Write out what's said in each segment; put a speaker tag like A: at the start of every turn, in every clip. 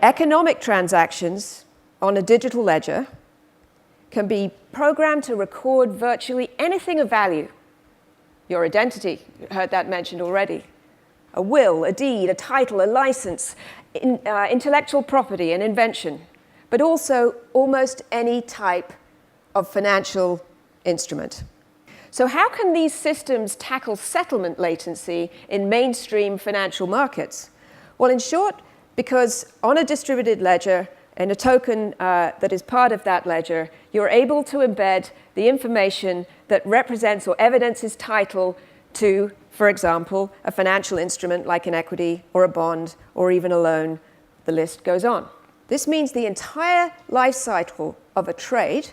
A: Economic transactions on a digital ledger can be programmed to record virtually anything of value. Your identity, you heard that mentioned already. A will, a deed, a title, a license, intellectual property, an invention, but also almost any type of financial instrument. So how can these systems tackle settlement latency in mainstream financial markets? Well, in short, because on a distributed ledger, in a token that is part of that ledger, you're able to embed the information that represents or evidences title to, for example, a financial instrument like an equity or a bond or even a loan. The list goes on. This means the entire life cycle of a trade,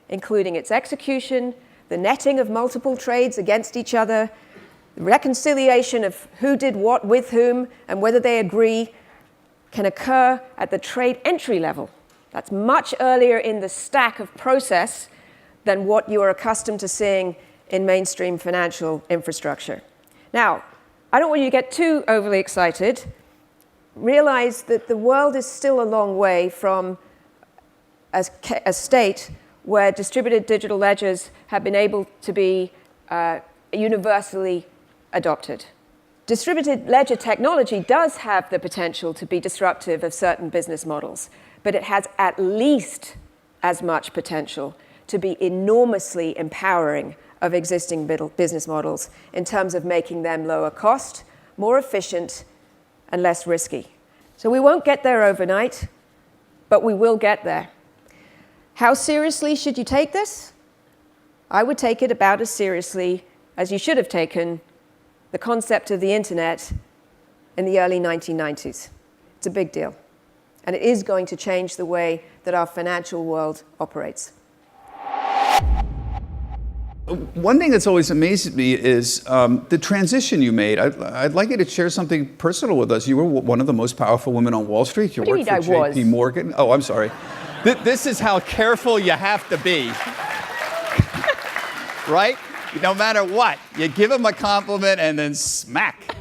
A: including its execution, the netting of multiple trades against each other, the reconciliation of who did what with whom and whether they agree, can occur at the trade entry level. That's much earlier in the stack of process than what you are accustomed to seeing in mainstream financial infrastructure. Now, I don't want you to get too overly excited. Realize that the world is still a long way from a state where distributed digital ledgers have been able to be universally adopted. Distributed ledger technology does have the potential to be disruptive of certain business models, but it has at least as much potential to be enormously empowering of existing business models in terms of making them lower cost, more efficient, and less risky. So we won't get there overnight, but we will get there. How seriously should you take this? I would take it about as seriously as you should have taken the concept of the internet in the early 1990s. It's a big deal. And it is going to change the way that our financial world operates.
B: One thing that's always amazed me is the transition you made. I'd like you to share something personal with us. You were one of the most powerful women on Wall Street. You worked for JP Morgan. Oh, I'm sorry. This is how careful you have to be. Right? No matter what, you give him a compliment and then smack.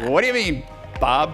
B: What do you mean, Bob?